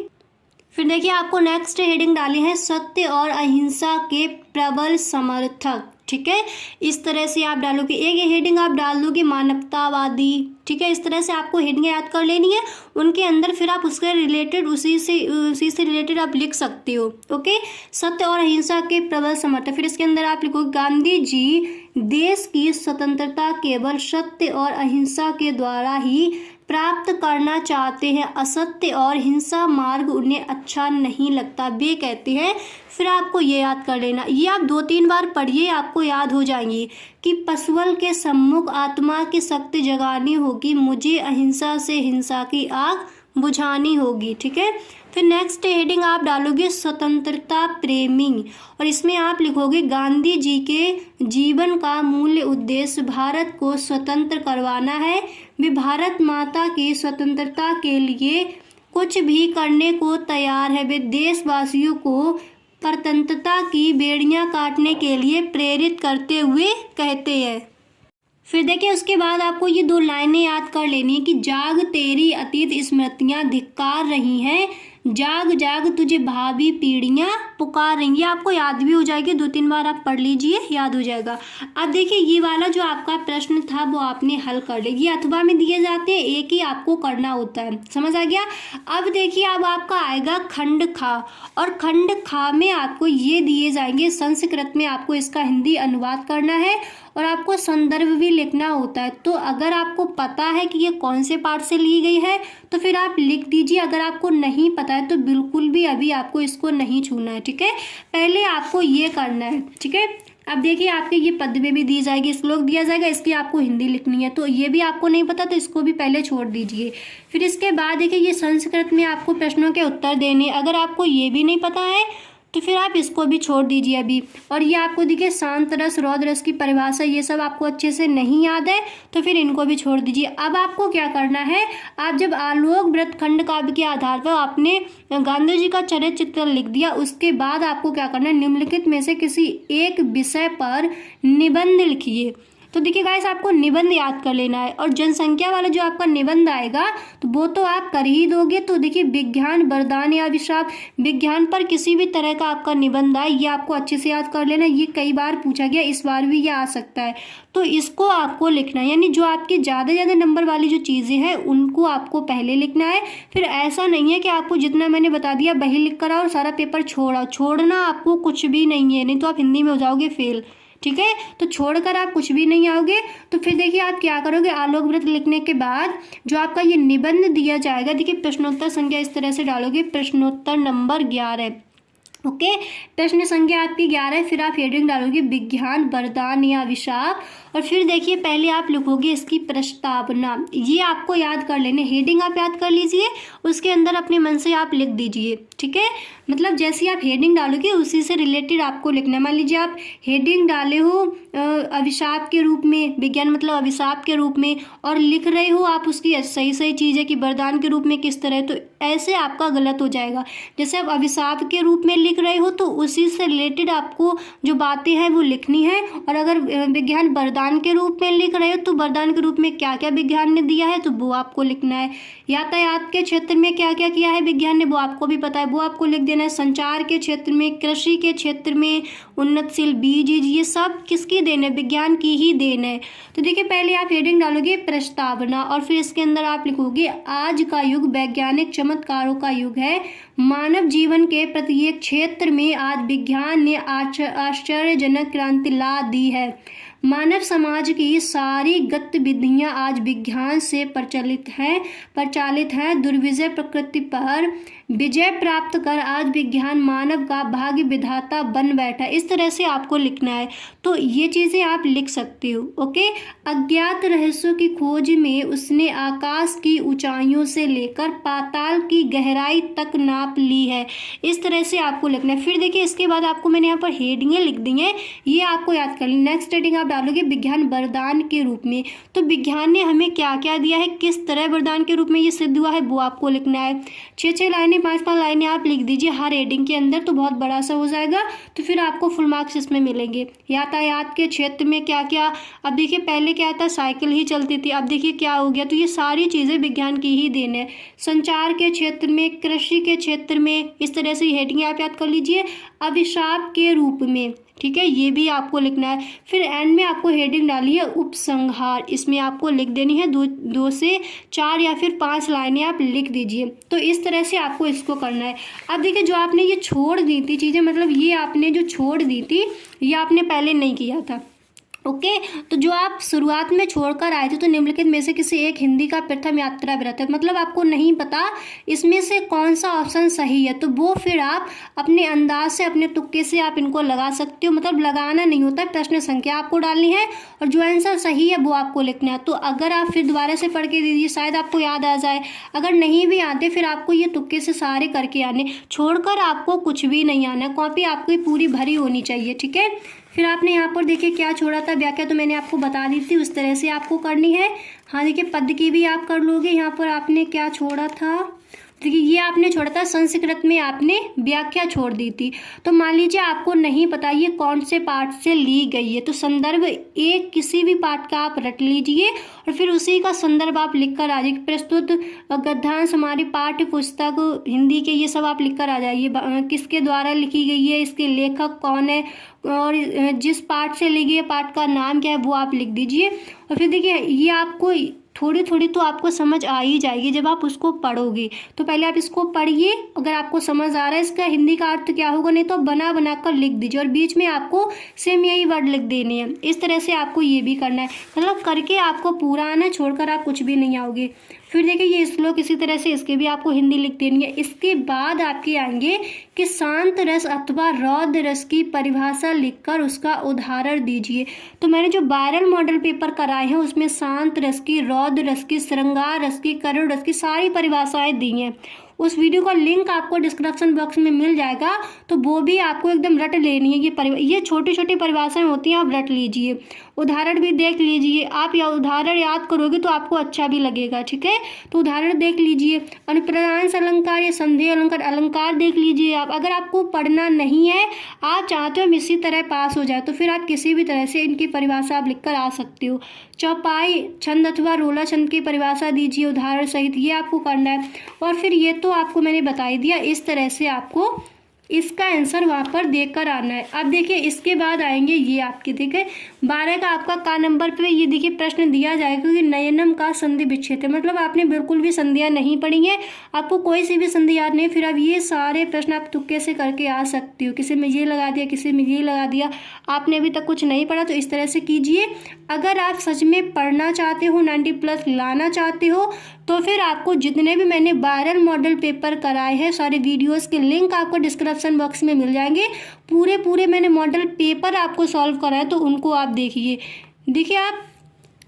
फिर देखिए आपको नेक्स्ट हेडिंग डाली है सत्य और अहिंसा के प्रबल समर्थक। ठीक है, इस तरह से आप डालोगे। एक हेडिंग आप डाल दोगे मानवतावादी। ठीक है, इस तरह से आपको हेडिंग याद कर लेनी है। उनके अंदर फिर आप उसके रिलेटेड उसी से रिलेटेड आप लिख सकते हो। ओके, सत्य और अहिंसा के प्रबल समर्थक। फिर इसके अंदर आप लिखोगे गांधी जी देश की स्वतंत्रता केवल सत्य और अहिंसा के द्वारा ही प्राप्त करना चाहते हैं। असत्य और हिंसा मार्ग उन्हें अच्छा नहीं लगता, वे कहते हैं। फिर आपको ये याद कर लेना, ये आप 2-3 बार पढ़िए, आपको याद हो जाएंगी कि पशुवल के सम्मुख आत्मा की शक्ति जगानी होगी, मुझे अहिंसा से हिंसा की आग बुझानी होगी। ठीक है, फिर नेक्स्ट हेडिंग आप डालोगे स्वतंत्रता प्रेमी और इसमें आप लिखोगे गांधी जी के जीवन का मूल्य उद्देश्य भारत को स्वतंत्र करवाना है। वे भारत माता की स्वतंत्रता के लिए कुछ भी करने को तैयार है। वे देशवासियों को परतंत्रता की बेड़ियां काटने के लिए प्रेरित करते हुए कहते हैं। फिर देखिए उसके बाद आपको ये 2 लाइनें याद कर लेनी है कि जाग तेरी अतीत स्मृतियां धिक्कार रही हैं, जाग जाग तुझे भावी पीढ़ियां पुकार रही हैं। आपको याद भी हो जाएगी, 2-3 बार आप पढ़ लीजिए, याद हो जाएगा। अब देखिए ये वाला जो आपका प्रश्न था वो आपने हल कर लिया। ये अथवा में दिए जाते हैं, एक ही आपको करना होता है। समझ आ गया? अब देखिए अब आपका आएगा खंड खा और खंड खा में आपको ये दिए जाएंगे संस्कृत में, आपको इसका हिंदी अनुवाद करना है और आपको संदर्भ भी लिखना होता है। तो अगर आपको पता है कि ये कौन से पाठ से ली गई है तो फिर आप लिख दीजिए। अगर आपको नहीं पता है तो बिल्कुल भी अभी आपको इसको नहीं छूना है। ठीक है, पहले आपको ये करना है। ठीक है, अब देखिए आपके ये पद्य भी दी जाएगी, श्लोक दिया जाएगा, इसकी आपको हिंदी लिखनी है। तो ये भी आपको नहीं पता तो इसको भी पहले छोड़ दीजिए। फिर इसके बाद देखिए ये संस्कृत में आपको प्रश्नों के उत्तर देने, अगर आपको ये भी नहीं पता है तो फिर आप इसको भी छोड़ दीजिए अभी। और ये आपको देखिए शांत रस रौद्र रस की परिभाषा ये सब आपको अच्छे से नहीं याद है तो फिर इनको भी छोड़ दीजिए। अब आपको क्या करना है, आप जब आलोक वृत्त खंड काव्य के आधार पर आपने गांधी जी का चरित्र चित्रण लिख दिया, उसके बाद आपको क्या करना है, निम्नलिखित में से किसी एक विषय पर निबंध लिखिए। तो देखिए गाइस, आपको निबंध याद कर लेना है, और जनसंख्या वाला जो आपका निबंध आएगा तो वो तो आप कर ही दोगे। तो देखिए, विज्ञान वरदान या अभिशाप, विज्ञान पर किसी भी तरह का आपका निबंध आए, ये आपको अच्छे से याद कर लेना। ये कई बार पूछा गया, इस बार भी ये आ सकता है, तो इसको आपको लिखना है। यानी जो आपकी ज़्यादा नंबर वाली जो चीज़ें हैं उनको आपको पहले लिखना है। फिर ऐसा नहीं है कि आपको जितना मैंने बता दिया वही लिख कर आओ और सारा पेपर छोड़ना आपको कुछ भी नहीं है, नहीं तो आप हिंदी में हो जाओगे फेल। ठीक है, तो छोड़कर आप कुछ भी नहीं आओगे। तो फिर देखिए आप क्या करोगे, आलोक वृत्त लिखने के बाद जो आपका ये निबंध दिया जाएगा, देखिए प्रश्नोत्तर संख्या इस तरह से डालोगे, प्रश्नोत्तर नंबर 11। ओके, प्रश्न संख्या आपकी 11 है। फिर आप हेडिंग डालोगे विज्ञान वरदान या अभिशाप, और फिर देखिए पहले आप लिखोगे इसकी प्रस्तावना। ये आपको याद कर लेने, हेडिंग आप याद कर लीजिए, उसके अंदर अपने मन से आप लिख दीजिए। ठीक है, मतलब जैसे आप हेडिंग डालोगे उसी से रिलेटेड आपको लिखना है। मान लीजिए आप हेडिंग डाले हो अभिशाप के रूप में, विज्ञान मतलब अभिशाप के रूप में, और लिख रहे हो आप उसकी सही चीज़ है कि वरदान के रूप में किस तरह, तो ऐसे आपका गलत हो जाएगा। जैसे आप अभिशाप के रूप में लिख रहे हो तो उसी से रिलेटेड आपको जो बातें हैं वो लिखनी है, और अगर विज्ञान वरदान के रूप में लिख रहे हो तो वरदान के रूप में क्या क्या विज्ञान ने दिया है तो वो आपको लिखना है। यातायात के क्षेत्र में क्या क्या किया है विज्ञान ने वो आपको भी पता है, वो आपको लिख देना है। संचार के क्षेत्र में, कृषि के क्षेत्र में, उन्नतशील बीज, ये सब किसकी देन है, विज्ञान की ही देन है। तो देखिए पहले आप हेडिंग डालोगे प्रस्तावना, और फिर इसके अंदर आप लिखोगे आज का युग वैज्ञानिक चमत्कारों का युग है। मानव जीवन के प्रत्येक क्षेत्र में आज विज्ञान ने आश्चर्यजनक क्रांति ला दी है। मानव समाज की सारी गतिविधियां आज विज्ञान से प्रचलित हैं। दुर्विजय प्रकृति पर विजय प्राप्त कर आज विज्ञान मानव का भाग्य विधाता बन बैठा है। इस तरह से आपको लिखना है, तो ये चीज़ें आप लिख सकते हो। ओके, अज्ञात रहस्यों की खोज में उसने आकाश की ऊंचाइयों से लेकर पाताल की गहराई तक नाप ली है। इस तरह से आपको लिखना है। फिर देखिए इसके बाद आपको मैंने यहाँ पर हेडिंगें लिख दी हैं, ये आपको याद कर ली। नेक्स्ट हेडिंग आप डालोगे विज्ञान वरदान के रूप में, तो विज्ञान ने हमें क्या क्या दिया है, किस तरह वरदान के रूप में ये सिद्ध हुआ है वो आपको लिखना है। 6 लाइनें 5 लाइनें आप लिख दीजिए हर हेडिंग के अंदर, तो बहुत बड़ा सा हो जाएगा, तो फिर आपको फुल मार्क्स इसमें मिलेंगे। यातायात के क्षेत्र में क्या क्या, अब देखिए पहले क्या था, साइकिल ही चलती थी, अब देखिए क्या हो गया, तो ये सारी चीज़ें विज्ञान की ही देन है। संचार के क्षेत्र में, कृषि के क्षेत्र में, इस तरह से हेडिंग आप याद कर लीजिए। अभिशाप के रूप में, ठीक है, ये भी आपको लिखना है। फिर एंड में आपको हेडिंग डाली है उपसंहार, इसमें आपको लिख देनी है 2 से 4 या फिर 5 लाइनें आप लिख दीजिए। तो इस तरह से आपको इसको करना है। अब देखिए जो आपने ये छोड़ दी थी चीज़ें, मतलब ये आपने जो छोड़ दी थी ये आपने पहले नहीं किया था। ओके, तो जो आप शुरुआत में छोड़कर आए थे, तो निम्नलिखित में से किसी एक हिंदी का प्रथम यात्रा व्रत है, मतलब आपको नहीं पता इसमें से कौन सा ऑप्शन सही है, तो वो फिर आप अपने अंदाज से, अपने तुक्के से आप इनको लगा सकते हो। मतलब लगाना नहीं होता है, प्रश्न संख्या आपको डालनी है और जो आंसर सही है वो आपको लिखना है। तो अगर आप फिर दोबारा से पढ़ के दीजिए, शायद आपको याद आ जाए। अगर नहीं भी आते फिर आपको ये तुक्के से सारे करके आने, छोड़कर आपको कुछ भी नहीं आना। कॉपी आपकी पूरी भरी होनी चाहिए, ठीक है। फिर आपने यहाँ पर देखिए क्या छोड़ा था, व्याख्या तो मैंने आपको बता दी थी, उस तरह से आपको करनी है। हाँ देखिए पद की भी आप कर लोगे। यहाँ पर आपने क्या छोड़ा था, देखिए ये आपने छोड़ा था संस्कृत में आपने व्याख्या छोड़ दी थी। तो मान लीजिए आपको नहीं पता ये कौन से पाठ से ली गई है, तो संदर्भ एक किसी भी पाठ का आप रट लीजिए और फिर उसी का संदर्भ आप लिख कर आ जाइए। प्रस्तुत गद्यांश हमारी पाठ्य पुस्तक हिंदी के, ये सब आप लिख कर आ जाइए। किसके द्वारा लिखी गई है, इसके लेखक कौन है, और जिस पाठ से ली गई है पाठ का नाम क्या है वो आप लिख दीजिए। और फिर देखिए ये आपको थोड़ी थोड़ी तो आपको समझ आ ही जाएगी जब आप उसको पढ़ोगे। तो पहले आप इसको पढ़िए, अगर आपको समझ आ रहा है इसका हिंदी का अर्थ क्या होगा, नहीं तो बना बना कर लिख दीजिए और बीच में आपको सेम यही वर्ड लिख देने हैं। इस तरह से आपको ये भी करना है, मतलब करके आपको पूरा आना, छोड़कर आप कुछ भी नहीं आओगे। फिर देखिए ये श्लोक इसी तरह से, इसके भी आपको हिंदी लिख देनी है। इसके बाद आपके आएंगे कि शांत रस अथवा रौद्र रस की परिभाषा लिखकर उसका उदाहरण दीजिए। तो मैंने जो वायरल मॉडल पेपर कराए हैं उसमें शांत रस की, रौद्र रस की, श्रृंगार रस की, करुण रस की सारी परिभाषाएं दी हैं। उस वीडियो का लिंक आपको डिस्क्रिप्शन बॉक्स में मिल जाएगा, तो वो भी आपको एकदम रट लेनी है। ये छोटी छोटी परिभाषाएं होती हैं, आप रट लीजिए। उदाहरण भी देख लीजिए। आप यह उदाहरण याद करोगे तो आपको अच्छा भी लगेगा, ठीक है। तो उदाहरण देख लीजिए, अनुप्रास अलंकार या संधेय अलंकार, अलंकार देख लीजिए आप। अगर आपको पढ़ना नहीं है, आप चाहते हो हम इसी तरह पास हो जाए, तो फिर आप किसी भी तरह से इनकी परिभाषा आप लिखकर आ सकते हो। चौपाई छंद अथवा रोला छंद की परिभाषा दीजिए उदाहरण सहित, ये आपको करना है। और फिर ये तो आपको मैंने बता ही दिया, इस तरह से आपको इसका आंसर वहाँ पर देकर आना है। अब देखिए इसके बाद आएंगे ये आपके, ठीक है, 12 का आपका का नंबर पे ये देखिए प्रश्न दिया जाएगा कि नयनम का संधि विच्छेद है। मतलब आपने बिल्कुल भी संधियाँ नहीं पढ़ी है, आपको कोई सी भी संधि याद नहीं, फिर अब ये सारे प्रश्न आप तुक्के से करके आ सकते हो। किसी में ये लगा दिया, किसी में ये लगा दिया, आपने अभी तक कुछ नहीं पढ़ा तो इस तरह से कीजिए। अगर आप सच में पढ़ना चाहते हो, 90+ लाना चाहते हो, तो फिर आपको जितने भी मैंने वायरल मॉडल पेपर कराए हैं सारे वीडियोस के लिंक आपको डिस्क्रिप्शन बॉक्स में मिल जाएंगे। पूरे मैंने मॉडल पेपर आपको सॉल्व कराए, तो उनको आप देखिए आप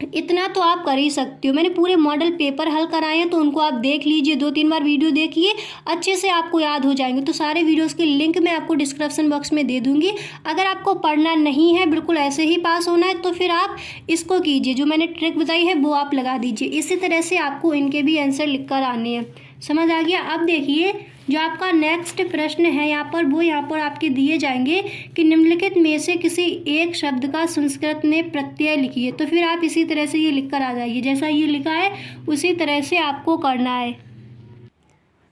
इतना तो आप कर ही सकते हो। मैंने पूरे मॉडल पेपर हल कराए हैं, तो उनको आप देख लीजिए, 2-3 बार वीडियो देखिए, अच्छे से आपको याद हो जाएंगे। तो सारे वीडियोस के लिंक मैं आपको डिस्क्रिप्शन बॉक्स में दे दूंगी। अगर आपको पढ़ना नहीं है, बिल्कुल ऐसे ही पास होना है, तो फिर आप इसको कीजिए, जो मैंने ट्रिक बताई है वो आप लगा दीजिए। इसी तरह से आपको इनके भी आंसर लिख कर आने हैं। समझ आ गया? अब देखिए जो आपका नेक्स्ट प्रश्न है यहाँ पर आपके दिए जाएंगे कि निम्नलिखित में से किसी एक शब्द का संस्कृत में प्रत्यय लिखिए। तो फिर आप इसी तरह से ये लिख कर आ जाइए, जैसा ये लिखा है उसी तरह से आपको करना है।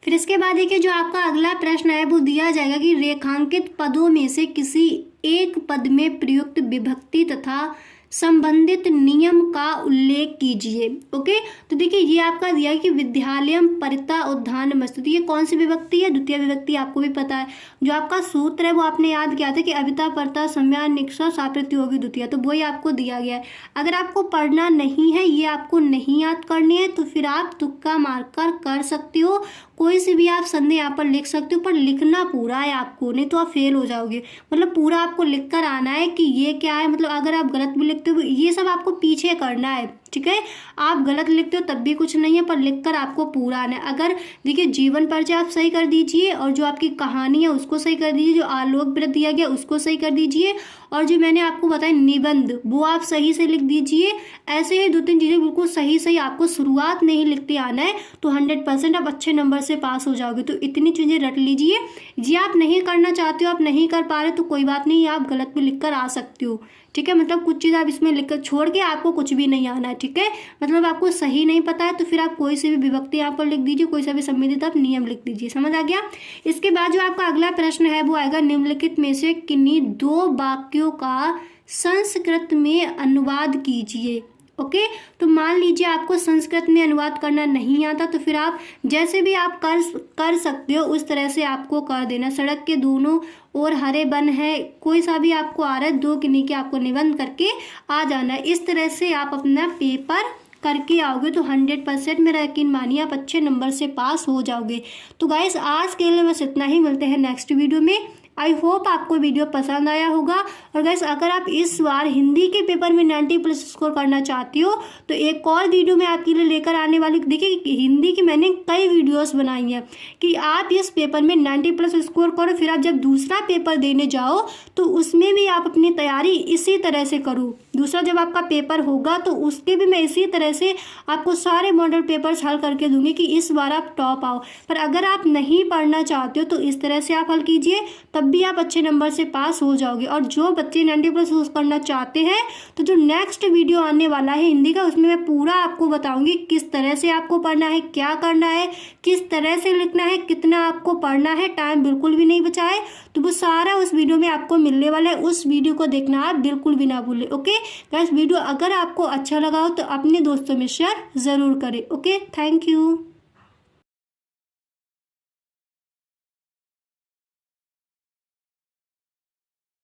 फिर इसके बाद देखिए जो आपका अगला प्रश्न है वो दिया जाएगा कि रेखांकित पदों में से किसी एक पद में प्रयुक्त विभक्ति तथा संबंधित नियम का उल्लेख कीजिए। ओके, तो देखिए ये आपका दिया है कि विद्यालयम परिता उद्यानमस्तु। तो ये कौन सी विभक्ति है? द्वितीय विभक्ति, आपको भी पता है। जो आपका सूत्र है वो आपने याद किया था कि अभिता परता सम्या निक्षा साप्रति होगी द्वितीय, तो वही आपको दिया गया है। अगर आपको पढ़ना नहीं है, ये आपको नहीं याद करनी है, तो फिर आप तुक्का मारकर कर सकते हो, कोई सी भी आप संधि यहाँ पर लिख सकते हो, पर लिखना पूरा है आपको, नहीं तो आप फेल हो जाओगे। मतलब पूरा आपको लिख कर आना है कि ये क्या है। मतलब अगर आप गलत भी लिखते हो, ये सब आपको पीछे करना है, ठीक है। आप गलत लिखते हो तब भी कुछ नहीं है, पर लिखकर आपको पूरा आना है। अगर देखिए जीवन परिचय आप सही कर दीजिए, और जो आपकी कहानी है उसको सही कर दीजिए, जो आलोक व्रत दिया गया उसको सही कर दीजिए, और जो मैंने आपको बताया निबंध वो आप सही से लिख दीजिए। ऐसे ही 2-3 चीज़ें बिल्कुल सही आपको शुरुआत में ही लिखते आना है, तो 100% आप अच्छे नंबर से पास हो जाओगे। तो इतनी चीज़ें रट लीजिए। जी आप नहीं करना चाहते हो, आप नहीं कर पा रहे, तो कोई बात नहीं, आप गलत भी लिख कर आ सकते हो, ठीक है। मतलब कुछ चीज़ आप इसमें लिख कर छोड़ के आपको कुछ भी नहीं आना है, ठीक है। मतलब आपको सही नहीं पता है तो फिर आप कोई सी भी विभक्ति यहाँ पर लिख दीजिए, कोई सा भी संबंधित आप नियम लिख दीजिए। समझ आ गया? इसके बाद जो आपका अगला प्रश्न है वो आएगा निम्नलिखित में से किन्हीं 2 वाक्यों का संस्कृत में अनुवाद कीजिए। ओके, तो मान लीजिए आपको संस्कृत में अनुवाद करना नहीं आता, तो फिर आप जैसे भी आप कर सकते हो उस तरह से आपको कर देना। सड़क के दोनों ओर हरे वन है, कोई सा भी आपको आ रहा है, 2 किन्हीं के आपको निबंध करके आ जाना है। इस तरह से आप अपना पेपर करके आओगे तो 100% मेरा यकीन मानिए आप अच्छे नंबर से पास हो जाओगे। तो गाइस आज के लिए बस इतना ही, मिलते हैं नेक्स्ट वीडियो में। आई होप आपको वीडियो पसंद आया होगा। और गाइस अगर आप इस बार हिंदी के पेपर में 90+ स्कोर करना चाहती हो तो एक और वीडियो मैं आपके लिए लेकर आने वाली। देखिए हिंदी की मैंने कई वीडियोस बनाई हैं कि आप इस पेपर में 90+ स्कोर करो, फिर आप जब दूसरा पेपर देने जाओ तो उसमें भी आप अपनी तैयारी इसी तरह से करो। दूसरा जब आपका पेपर होगा तो उसके भी मैं इसी तरह से आपको सारे मॉडल पेपर्स हल करके दूंगी कि इस बार आप टॉप आओ। पर अगर आप नहीं पढ़ना चाहते हो तो इस तरह से आप हल कीजिए, तब भी आप अच्छे नंबर से पास हो जाओगे। और जो बच्चे 90+ यूज़ करना चाहते हैं तो जो नेक्स्ट वीडियो आने वाला है हिंदी का, उसमें मैं पूरा आपको बताऊंगी किस तरह से आपको पढ़ना है, क्या करना है, किस तरह से लिखना है, कितना आपको पढ़ना है, टाइम बिल्कुल भी नहीं बचाए। तो वो सारा उस वीडियो में आपको मिलने वाला है, उस वीडियो को देखना आप बिल्कुल भी ना भूलें। ओके गाइस, वीडियो अगर आपको अच्छा लगा हो तो अपने दोस्तों में शेयर ज़रूर करें। Okay, thank you.